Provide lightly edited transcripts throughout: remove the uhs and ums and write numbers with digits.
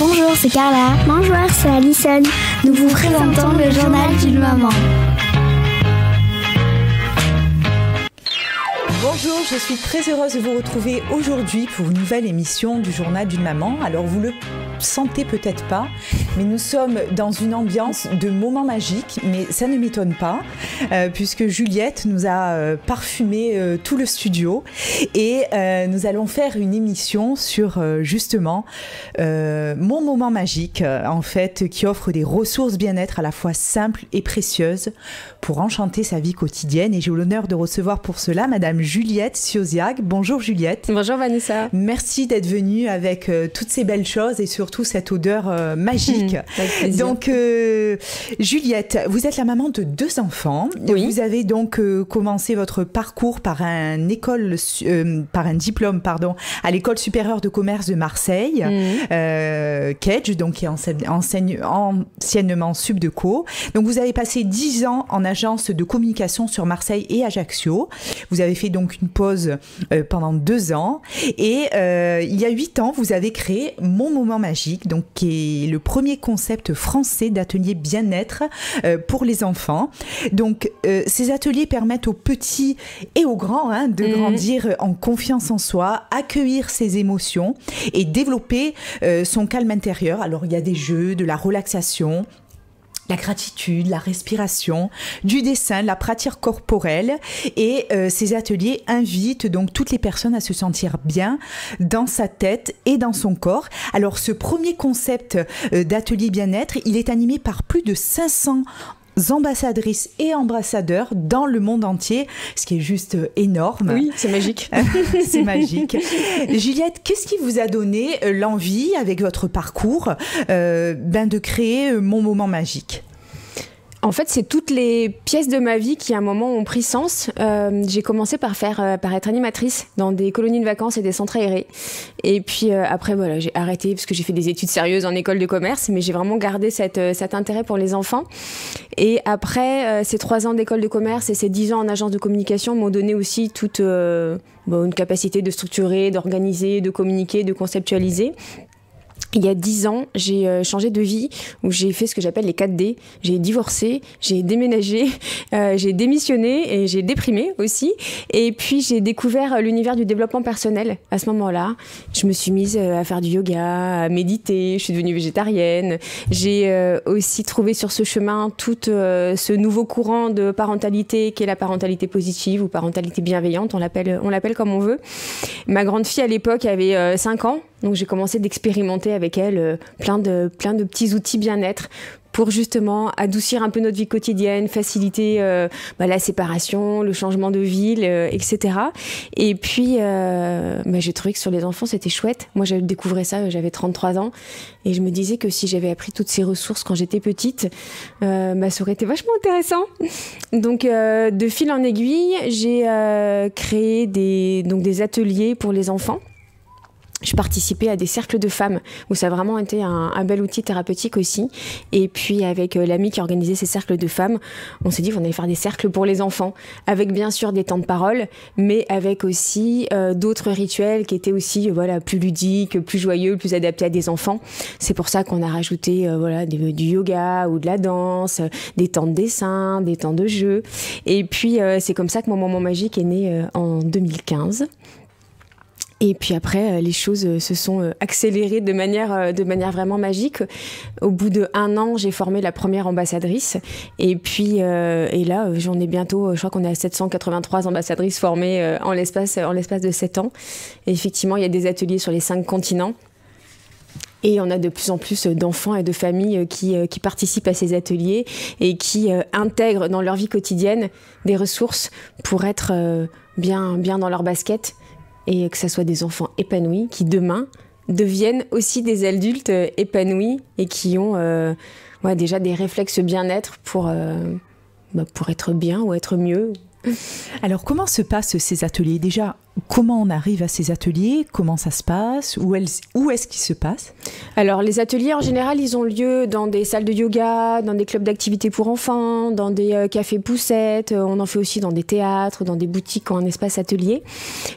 Bonjour, c'est Carla. Bonjour, c'est Alison. Nous vous présentons le journal d'une maman. Bonjour, je suis très heureuse de vous retrouver aujourd'hui pour une nouvelle émission du journal d'une maman. Alors vous le sentez peut-être pas, mais nous sommes dans une ambiance de moments magiques, mais ça ne m'étonne pas, puisque Juliette nous a parfumé tout le studio et nous allons faire une émission sur justement mon moment magique, en fait, qui offre des ressources bien-être à la fois simples et précieuses pour enchanter sa vie quotidienne. Et j'ai l'honneur de recevoir pour cela Madame Juliette Siosiag. Bonjour Juliette. Bonjour Vanessa. Merci d'être venue avec toutes ces belles choses et surtout cette odeur magique. Donc Juliette, vous êtes la maman de 2 enfants. Oui. Vous avez donc commencé votre parcours par un diplôme à l'école supérieure de commerce de Marseille, KEDGE, donc qui est anciennement Subdeco. Donc vous avez passé 10 ans en agence de communication sur Marseille et Ajaccio. Vous avez fait donc une pause pendant 2 ans et il y a 8 ans, vous avez créé Mon Moment Magique, donc qui est le premier concept français d'atelier bien-être pour les enfants. Donc ces ateliers permettent aux petits et aux grands de grandir en confiance en soi, accueillir ses émotions et développer son calme intérieur. Alors il y a des jeux, de la relaxation, la gratitude, la respiration, du dessin, la pratique corporelle, et ces ateliers invitent donc toutes les personnes à se sentir bien dans sa tête et dans son corps. Alors ce premier concept d'atelier bien-être, il est animé par plus de 500 ambassadrices et ambassadeurs dans le monde entier, ce qui est juste énorme. Oui, c'est magique. C'est magique. Juliette, qu'est-ce qui vous a donné l'envie, avec votre parcours, de créer Mon Moment Magique ? En fait, c'est toutes les pièces de ma vie qui, à un moment, ont pris sens. J'ai commencé par être animatrice dans des colonies de vacances et des centres aérés. Et puis après, voilà, j'ai arrêté parce que j'ai fait des études sérieuses en école de commerce, mais j'ai vraiment gardé cet intérêt pour les enfants. Et après, ces 3 ans d'école de commerce et ces 10 ans en agence de communication m'ont donné aussi toute une capacité de structurer, d'organiser, de communiquer, de conceptualiser. Il y a 10 ans, j'ai changé de vie, où j'ai fait ce que j'appelle les 4D. J'ai divorcé, j'ai déménagé, j'ai démissionné et j'ai déprimé aussi. Et puis j'ai découvert l'univers du développement personnel à ce moment-là. Je me suis mise à faire du yoga, à méditer, je suis devenue végétarienne. J'ai aussi trouvé sur ce chemin tout ce nouveau courant de parentalité qui est la parentalité positive ou parentalité bienveillante, on l'appelle comme on veut. Ma grande fille à l'époque avait 5 ans. Donc j'ai commencé d'expérimenter avec elle plein de petits outils bien-être pour justement adoucir un peu notre vie quotidienne, faciliter la séparation, le changement de ville, etc. Et puis j'ai trouvé que sur les enfants c'était chouette. Moi j'avais découvert ça, j'avais 33 ans et je me disais que si j'avais appris toutes ces ressources quand j'étais petite, ça aurait été vachement intéressant. Donc de fil en aiguille, j'ai créé des ateliers pour les enfants. Je participais à des cercles de femmes où ça a vraiment été un bel outil thérapeutique aussi. Et puis avec l'ami qui organisait ces cercles de femmes, on s'est dit qu'on allait faire des cercles pour les enfants, avec bien sûr des temps de parole, mais avec aussi d'autres rituels qui étaient aussi plus ludiques, plus joyeux, plus adaptés à des enfants. C'est pour ça qu'on a rajouté du yoga ou de la danse, des temps de dessin, des temps de jeu. Et puis c'est comme ça que mon moment magique est né en 2015. Et puis après, les choses se sont accélérées de manière vraiment magique. Au bout d'1 an, j'ai formé la première ambassadrice. Et puis, et là, j'en ai bientôt, je crois qu'on est à 783 ambassadrices formées en l'espace de 7 ans. Et effectivement, il y a des ateliers sur les 5 continents. Et on a de plus en plus d'enfants et de familles qui participent à ces ateliers et qui intègrent dans leur vie quotidienne des ressources pour être bien dans leur basket. Et que ce soit des enfants épanouis qui, demain, deviennent aussi des adultes épanouis et qui ont déjà des réflexes bien-être pour être bien ou être mieux Alors, comment se passent ces ateliers? Déjà, comment on arrive à ces ateliers? Comment ça se passe? Où est-ce qu'ils se passent? Alors, les ateliers, en général, ils ont lieu dans des salles de yoga, dans des clubs d'activités pour enfants, dans des cafés poussettes. On en fait aussi dans des théâtres, dans des boutiques en espace atelier.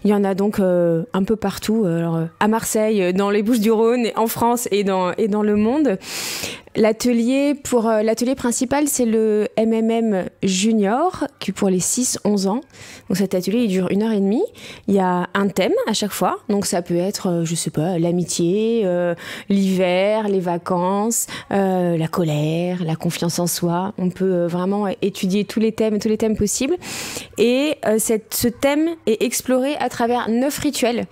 Il y en a donc un peu partout. Alors, à Marseille, dans les Bouches-du-Rhône, en France et dans le monde. L'atelier principal, c'est le MMM Junior, qui est pour les 6-11 ans. Donc cet atelier, il dure 1h30. Il y a un thème à chaque fois. Donc ça peut être, je sais pas, l'amitié, l'hiver, les vacances, la colère, la confiance en soi. On peut vraiment étudier tous les thèmes possibles. Et ce thème est exploré à travers 9 rituels.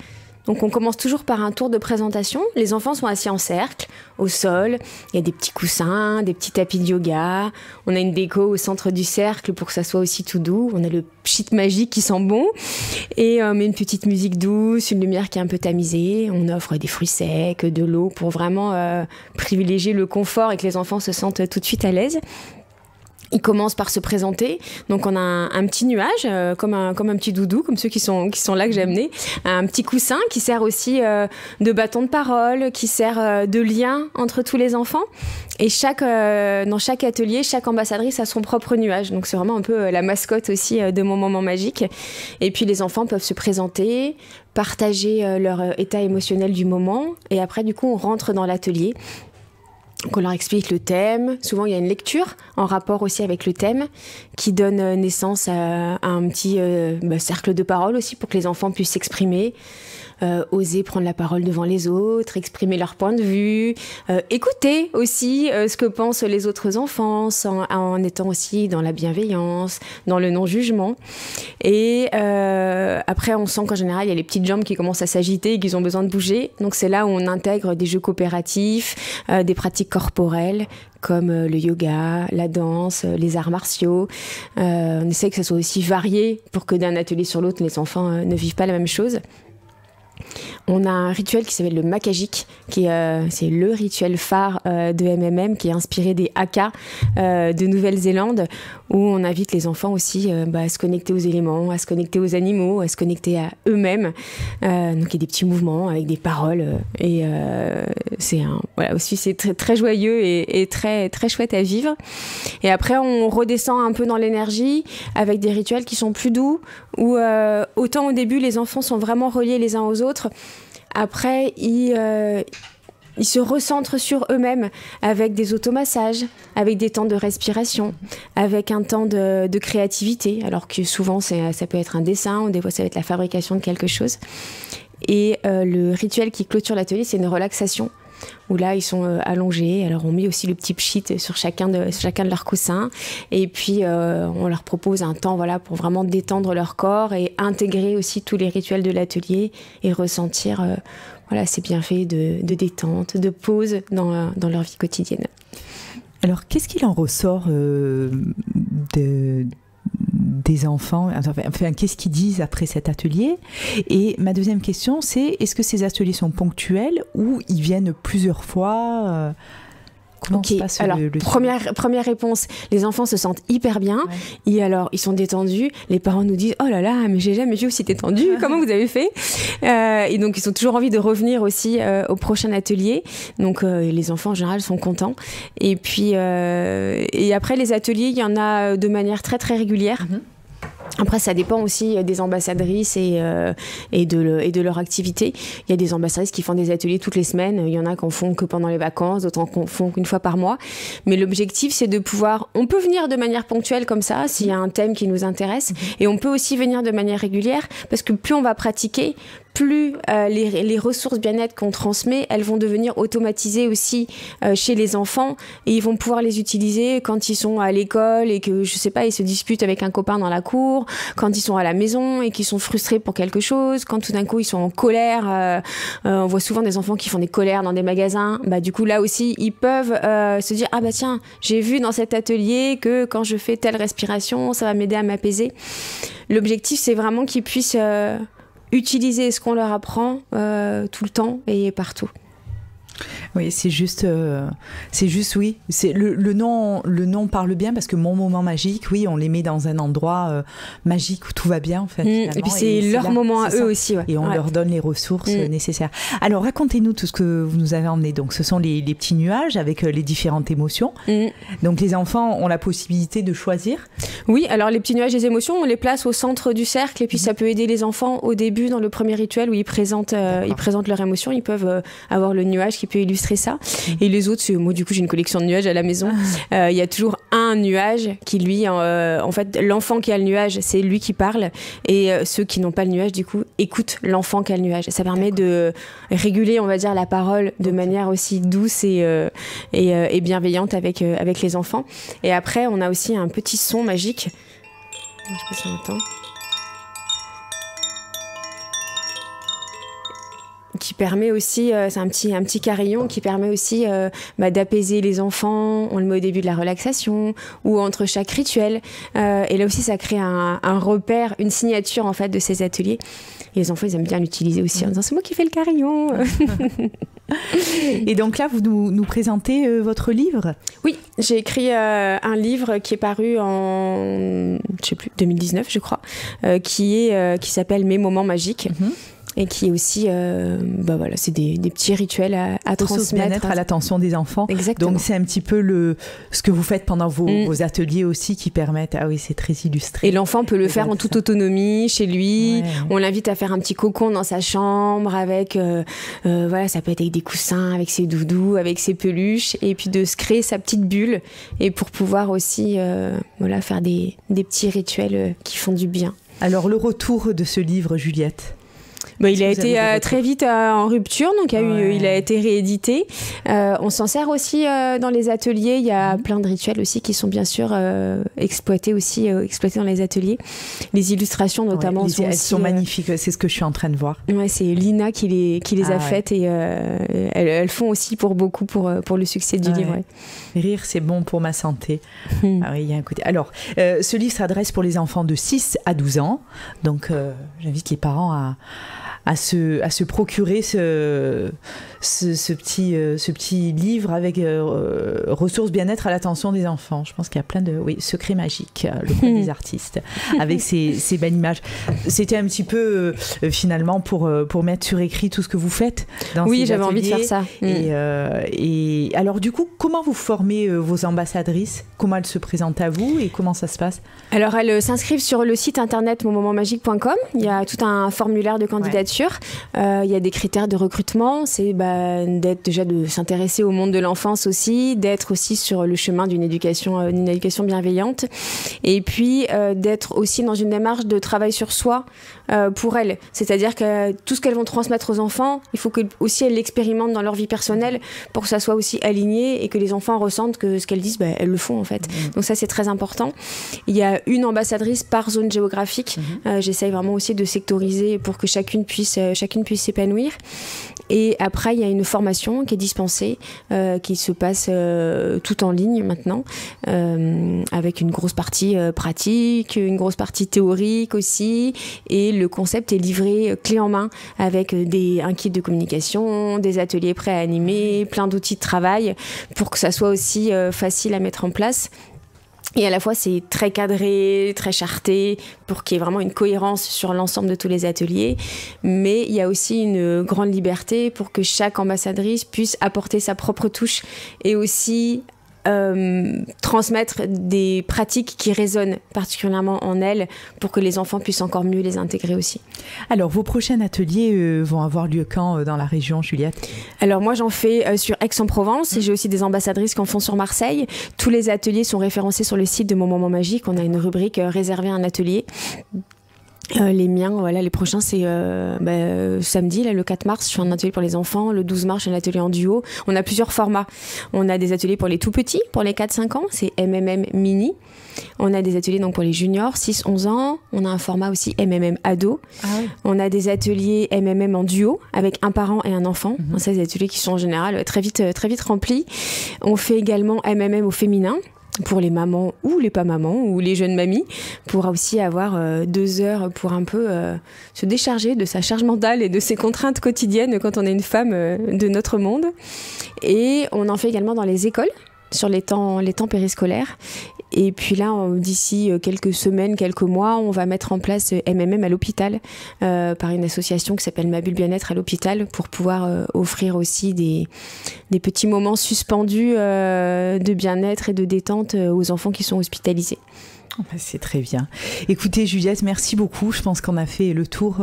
Donc on commence toujours par un tour de présentation. Les enfants sont assis en cercle, au sol. Il y a des petits coussins, des petits tapis de yoga. On a une déco au centre du cercle pour que ça soit aussi tout doux. On a le pchit magique qui sent bon. Et on met une petite musique douce, une lumière qui est un peu tamisée. On offre des fruits secs, de l'eau pour vraiment privilégier le confort et que les enfants se sentent tout de suite à l'aise. Ils commencent par se présenter. Donc, on a un petit nuage, comme un petit doudou, comme ceux qui sont là que j'ai amené. Un petit coussin qui sert aussi de bâton de parole, qui sert de lien entre tous les enfants. Et dans chaque atelier, chaque ambassadrice a son propre nuage. Donc, c'est vraiment un peu la mascotte aussi de mon moment magique. Et puis, les enfants peuvent se présenter, partager leur état émotionnel du moment. Et après, du coup, on rentre dans l'atelier. Donc on leur explique le thème. Souvent, il y a une lecture en rapport aussi avec le thème qui donne naissance à un petit cercle de parole aussi pour que les enfants puissent s'exprimer, oser prendre la parole devant les autres, exprimer leur point de vue, écouter aussi ce que pensent les autres enfants en étant aussi dans la bienveillance, dans le non-jugement. Et après, on sent qu'en général, il y a les petites jambes qui commencent à s'agiter et qu'ils ont besoin de bouger. Donc c'est là où on intègre des jeux coopératifs, des pratiques corporelles comme le yoga, la danse, les arts martiaux. On essaie que ça soit aussi varié pour que d'un atelier sur l'autre, les enfants ne vivent pas la même chose. On a un rituel qui s'appelle le Makajik, c'est le rituel phare de MMM, qui est inspiré des haka de Nouvelle-Zélande, où on invite les enfants aussi à se connecter aux éléments, à se connecter aux animaux, à se connecter à eux-mêmes. Donc il y a des petits mouvements avec des paroles, et aussi c'est très, très joyeux et très, très chouette à vivre. Et après on redescend un peu dans l'énergie avec des rituels qui sont plus doux, où autant au début les enfants sont vraiment reliés les uns aux autres. Après, ils se recentrent sur eux-mêmes avec des automassages, avec des temps de respiration, avec un temps de créativité, alors que souvent ça peut être un dessin, ou des fois ça va être la fabrication de quelque chose. Et le rituel qui clôture l'atelier, c'est une relaxation, où là ils sont allongés. Alors on met aussi le petit pchit sur chacun de leurs coussins, et puis on leur propose un temps pour vraiment détendre leur corps et intégrer aussi tous les rituels de l'atelier et ressentir ces bienfaits de détente, de pause dans leur vie quotidienne. Alors qu'est-ce qu'il en ressort des enfants, enfin, qu'est-ce qu'ils disent après cet atelier? Et ma deuxième question, c'est est-ce que ces ateliers sont ponctuels ou ils viennent plusieurs fois? Comment se passe alors, première réponse, les enfants se sentent hyper bien, ouais. Et alors ils sont détendus, les parents nous disent « Oh là là, mais j'ai jamais vu aussi détendu, comment vous avez fait ?» Et donc ils ont toujours envie de revenir aussi au prochain atelier, donc les enfants en général sont contents. Et puis et après les ateliers, il y en a de manière très très régulière. Après, ça dépend aussi des ambassadrices et de leur activité. Il y a des ambassadrices qui font des ateliers toutes les semaines. Il y en a qui en font que pendant les vacances, d'autres qui en font qu'une fois par mois. Mais l'objectif, c'est de pouvoir... On peut venir de manière ponctuelle comme ça, s'il y a un thème qui nous intéresse. Et on peut aussi venir de manière régulière, parce que plus on va pratiquer, plus les ressources bien-être qu'on transmet, elles vont devenir automatisées aussi chez les enfants, et ils vont pouvoir les utiliser quand ils sont à l'école et que, je sais pas, ils se disputent avec un copain dans la cour, quand ils sont à la maison et qu'ils sont frustrés pour quelque chose, quand tout d'un coup ils sont en colère. On voit souvent des enfants qui font des colères dans des magasins. Du coup, là aussi, ils peuvent se dire « Ah bah tiens, j'ai vu dans cet atelier que quand je fais telle respiration, ça va m'aider à m'apaiser. » L'objectif, c'est vraiment qu'ils puissent... utiliser ce qu'on leur apprend tout le temps et partout. Oui, c'est juste, oui. C'est le nom parle bien parce que mon moment magique, oui, on les met dans un endroit magique où tout va bien en fait. Et puis c'est leur moment à eux aussi. Ouais. Et on leur donne les ressources nécessaires. Alors racontez-nous tout ce que vous nous avez emmené. Donc ce sont les petits nuages avec les différentes émotions. Donc les enfants ont la possibilité de choisir. Oui, alors les petits nuages des émotions, on les place au centre du cercle et puis ça peut aider les enfants au début dans le premier rituel où ils présentent leurs émotions. Ils peuvent avoir le nuage qui peut illustrer ça. Et les autres, moi du coup j'ai une collection de nuages à la maison. Il y a toujours un nuage qui lui, en fait, l'enfant qui a le nuage, c'est lui qui parle. Et ceux qui n'ont pas le nuage, du coup, écoutent l'enfant qui a le nuage. Ça permet de réguler, on va dire, la parole de manière aussi douce et bienveillante avec les enfants. Et après, on a aussi un petit son magique. Je sais pas si on entend. Qui permet aussi, c'est un petit carillon qui permet aussi d'apaiser les enfants. On le met au début de la relaxation ou entre chaque rituel. Et là aussi, ça crée un repère, une signature en fait de ces ateliers. Et les enfants, ils aiment bien l'utiliser aussi en disant c'est moi qui fais le carillon. Et donc là, vous nous présentez votre livre ? Oui, j'ai écrit un livre qui est paru en 2019, je crois, qui s'appelle Mes moments magiques. Et qui est aussi, c'est des petits rituels à transmettre. Bien-être à l'attention des enfants. Exactement. Donc c'est un petit peu ce que vous faites pendant vos ateliers aussi qui permettent. Ah oui, c'est très illustré. Et l'enfant peut le faire en toute autonomie chez lui. Ouais. On l'invite à faire un petit cocon dans sa chambre avec, ça peut être avec des coussins, avec ses doudous, avec ses peluches, et puis de se créer sa petite bulle et pour pouvoir aussi, faire des petits rituels qui font du bien. Alors le retour de ce livre, Juliette. Il a été très vite en rupture, donc il a été réédité. On s'en sert aussi dans les ateliers. Il y a plein de rituels aussi qui sont bien sûr exploités dans les ateliers. Les illustrations notamment sont magnifiques. C'est ce que je suis en train de voir. Ouais, c'est Lina qui les a faites et elles font aussi pour beaucoup pour le succès du livre. Ouais. Rire, c'est bon pour ma santé. Ah oui, il y a un côté. Alors, ce livre s'adresse pour les enfants de 6 à 12 ans. Donc, j'invite les parents à se procurer ce petit livre avec ressources bien-être à l'attention des enfants. Je pense qu'il y a plein de secrets magiques, le coin des artistes, avec ces belles images. C'était un petit peu finalement pour mettre sur écrit tout ce que vous faites dans ces j'avais ateliers. Envie de faire ça. Et alors du coup, comment vous formez vos ambassadrices ? Comment elles se présentent à vous et comment ça se passe ? Alors elles s'inscrivent sur le site internet monmomentsmagiques.com. Il y a tout un formulaire de candidature. Il y a des critères de recrutement, c'est de s'intéresser au monde de l'enfance aussi, d'être aussi sur le chemin d'une éducation bienveillante, et puis d'être aussi dans une démarche de travail sur soi pour elles. C'est-à-dire que tout ce qu'elles vont transmettre aux enfants, il faut que aussi elles l'expérimentent dans leur vie personnelle pour que ça soit aussi aligné et que les enfants ressentent que ce qu'elles disent, elles le font en fait. Donc ça c'est très important. Il y a une ambassadrice par zone géographique. J'essaye vraiment aussi de sectoriser pour que chacune puisse s'épanouir. Et après, il y a une formation qui est dispensée, qui se passe tout en ligne maintenant, avec une grosse partie pratique, une grosse partie théorique aussi. Et le concept est livré clé en main avec un kit de communication, des ateliers prêts à animer, plein d'outils de travail pour que ça soit aussi facile à mettre en place. Et à la fois, c'est très cadré, très charté, pour qu'il y ait vraiment une cohérence sur l'ensemble de tous les ateliers. Mais il y a aussi une grande liberté pour que chaque ambassadrice puisse apporter sa propre touche et aussi transmettre des pratiques qui résonnent particulièrement en elle pour que les enfants puissent encore mieux les intégrer aussi. Alors, vos prochains ateliers vont avoir lieu quand dans la région, Juliette ? Alors moi, j'en fais sur Aix-en-Provence et j'ai aussi des ambassadrices qui en font sur Marseille. Tous les ateliers sont référencés sur le site de Mon Moment Magique. On a une rubrique réservée à un atelier. Les miens, les prochains, c'est samedi, le 4 mars, je fais un atelier pour les enfants. Le 12 mars, je fais un atelier en duo. On a plusieurs formats. On a des ateliers pour les tout petits, pour les 4-5 ans, c'est MMM Mini. On a des ateliers donc pour les juniors, 6-11 ans. On a un format aussi MMM ado. Ah oui. On a des ateliers MMM en duo, avec un parent et un enfant. Donc, c'est des ateliers qui sont en général très vite remplis. On fait également MMM au féminin. pour les mamans ou les pas mamans ou les jeunes mamies, pour aussi avoir 2 heures pour un peu se décharger de sa charge mentale et de ses contraintes quotidiennes quand on est une femme de notre monde. Et on en fait également dans les écoles, sur les temps périscolaires. Et puis là, d'ici quelques semaines, quelques mois, on va mettre en place MMM à l'hôpital par une association qui s'appelle Ma Bulle Bien-être à l'hôpital, pour pouvoir offrir aussi des petits moments suspendus de bien-être et de détente aux enfants qui sont hospitalisés. C'est très bien. Écoutez Juliette, merci beaucoup. Je pense qu'on a fait le tour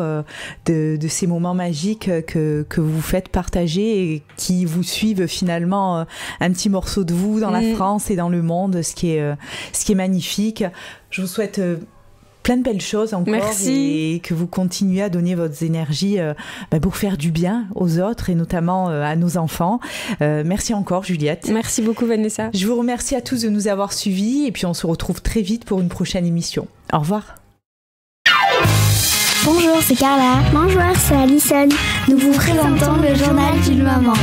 de ces moments magiques que vous faites partager et qui vous suivent finalement un petit morceau de vous dans la France et dans le monde, ce qui est magnifique. Je vous souhaite plein de belles choses encore. Merci. Et que vous continuez à donner votre énergie pour faire du bien aux autres et notamment à nos enfants. Merci encore Juliette. Merci beaucoup Vanessa. Je vous remercie à tous de nous avoir suivis et puis on se retrouve très vite pour une prochaine émission. Au revoir. Bonjour, c'est Carla. Bonjour, c'est Alison. Nous vous présentons le journal d'une maman.